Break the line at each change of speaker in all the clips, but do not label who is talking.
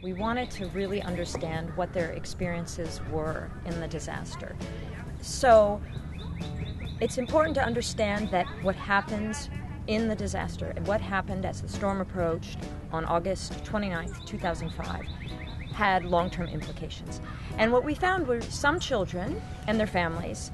We wanted to really understand what their experiences were in the disaster. So it's important to understand that what happens in the disaster and what happened as the storm approached on August 29th, 2005 had long-term implications. And what we found were some children and their families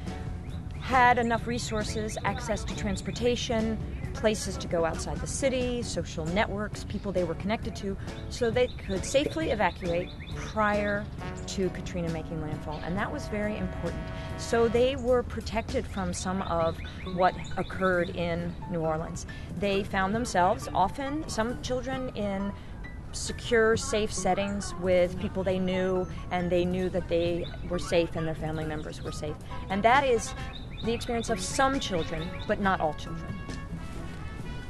had enough resources, access to transportation, places to go outside the city, social networks, people they were connected to, so they could safely evacuate prior to Katrina making landfall. And that was very important. So they were protected from some of what occurred in New Orleans. They found themselves, often some children, in secure, safe settings with people they knew, and they knew that they were safe and their family members were safe. And that is the experience of some children, but not all children.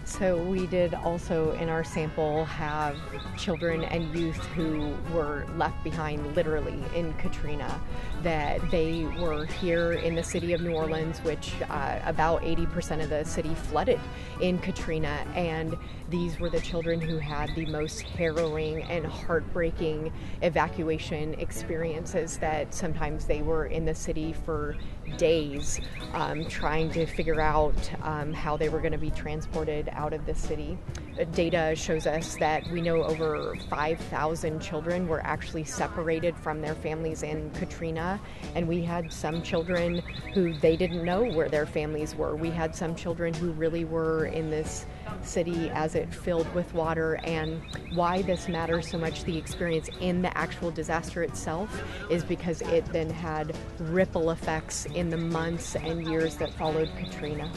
So we did also in our sample have children and youth who were left behind literally in Katrina, that they were here in the city of New Orleans, which about 80% of the city flooded in Katrina, and these were the children who had the most harrowing and heartbreaking evacuation experiences, that sometimes they were in the city for days trying to figure out how they were going to be transported out of the city. Data shows us that we know over 5,000 children were actually separated from their families in Katrina, and we had some children who they didn't know where their families were. We had some children who really were in this city as it filled with water. And why this matters so much, the experience in the actual disaster itself, is because it then had ripple effects in the months and years that followed Katrina.